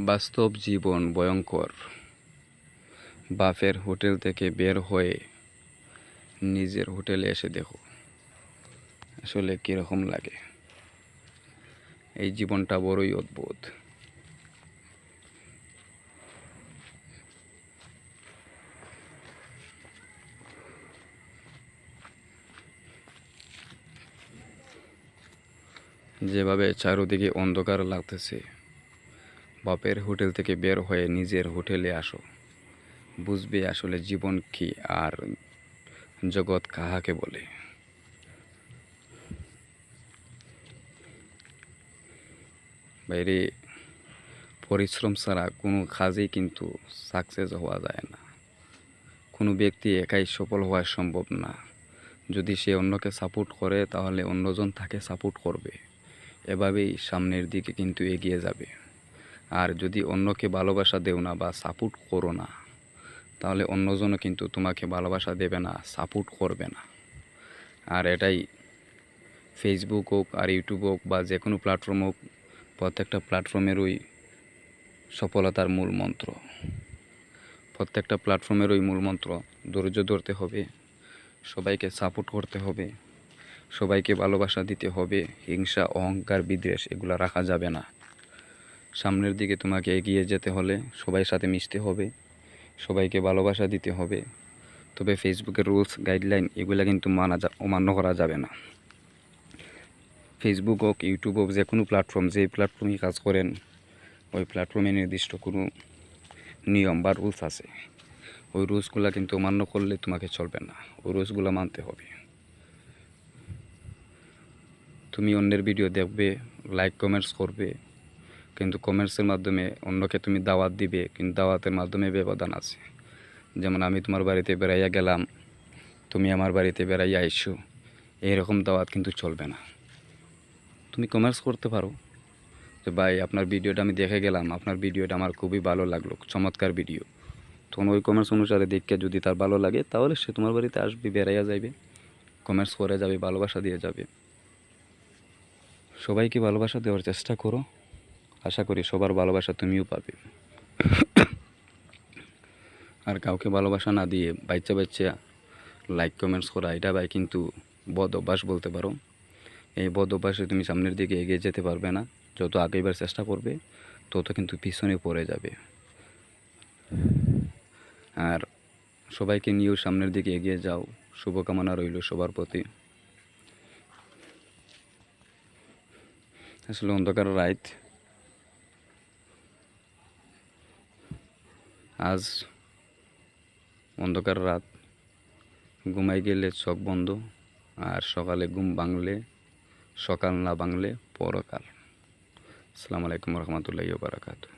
বাস্তব জীবন ভয়ঙ্কর। বাপের হোটেল থেকে বের হয়ে নিজের হোটেলে এসে দেখো আসলে কীরকম লাগে। এই জীবনটা বড়ই অদ্ভুত। যেভাবে চারদিকে অন্ধকার লাগতেছে, বাপের হোটেল থেকে বের হয়ে নিজের হোটেলে আসো, বুঝবে আসলে জীবন কি আর জগৎ কাহাকে বলে। বাইরে পরিশ্রম ছাড়া কোনো কাজেই কিন্তু সাকসেস হওয়া যায় না। কোনো ব্যক্তি একাই সফল হওয়া সম্ভব না। যদি সে অন্যকে সাপোর্ট করে তাহলে অন্যজন তাকে সাপোর্ট করবে, এভাবেই সামনের দিকে কিন্তু এগিয়ে যাবে। আর যদি অন্যকে ভালোবাসা দেও না বা সাপোর্ট করো না, তাহলে অন্যজনও কিন্তু তোমাকে ভালোবাসা দেবে না, সাপোর্ট করবে না। আর এটাই ফেসবুক হোক আর ইউটিউব হোক বা যে কোনো প্ল্যাটফর্ম হোক, প্রত্যেকটা প্ল্যাটফর্মেরই সফলতার মূল মন্ত্র। প্রত্যেকটা প্ল্যাটফর্মেরই মূল মন্ত্র ধৈর্য ধরতে হবে, সবাইকে সাপোর্ট করতে হবে, সবাইকে ভালোবাসা দিতে হবে। হিংসা, অহংকার, বিদ্বেষ এগুলো রাখা যাবে না। সামনের দিকে তোমাকে এগিয়ে যেতে হলে সবার সাথে মিশতে হবে, সবাইকে ভালোবাসা দিতে হবে। তবে ফেসবুকের রুলস গাইডলাইন এগুলো কিন্তু অমান্য করা যাবে না। ফেসবুক হোক, ইউটিউব হোক, যে কোনো প্ল্যাটফর্ম, যেই প্ল্যাটফর্মে কাজ করেন ওই প্ল্যাটফর্মে নির্দিষ্ট কোনো নিয়ম বা রুলস আছে। ওই রুলসগুলো কিন্তু অমান্য করলে তোমাকে চলবে না, ওই রুলসগুলো মানতে হবে। তুমি অন্যের ভিডিও দেখবে, লাইক কমেন্টস করবে, কিন্তু কমেন্টসের মাধ্যমে অন্যকে তুমি দাওয়াত দিবে, কিন্তু দাওয়াতের মাধ্যমে ব্যবধান আছে। যেমন আমি তোমার বাড়িতে বেড়াইয়া গেলাম, তুমি আমার বাড়িতে বেড়াইয়া আইসো, এইরকম দাওয়াত কিন্তু চলবে না। তুমি কমেন্টস করতে পারো যে ভাই আপনার ভিডিওটা আমি দেখে গেলাম, আপনার ভিডিওটা আমার খুবই ভালো লাগলো, চমৎকার ভিডিও। তখন ওই কমেন্টস অনুসারে দেখে যদি তার ভালো লাগে তাহলে সে তোমার বাড়িতে আসবে, বেড়াইয়া যাবে, কমেন্টস করে যাবে, ভালোবাসা দিয়ে যাবে। সবাইকে ভালোবাসা দেওয়ার চেষ্টা করো, আশা করি সবার ভালোবাসা তুমিও পাবে। আর কাউকে ভালোবাসা না দিয়ে বাচ্চা বাচ্চা লাইক কমেন্টস করা, এটা ভাই কিন্তু বদ অভ্যাস বলতে পারো। এই বদ অভ্যাসে তুমি সামনের দিকে এগিয়ে যেতে পারবে না। যত আগেবার চেষ্টা করবে তত কিন্তু পিছনে পড়ে যাবে। আর সবাইকে নিয়েও সামনের দিকে এগিয়ে যাও, শুভকামনা রইল সবার প্রতি। আসলে অন্ধকার রাত, আজ অন্ধকার রাত, ঘুমাই গেলে চোখ বন্ধ, আর সকালে ঘুম ভাঙলে সকাল না ভাঙলে পরকাল। আসসালামু আলাইকুম রহমতুল্লাহি ওয়া বারাকাতুহু।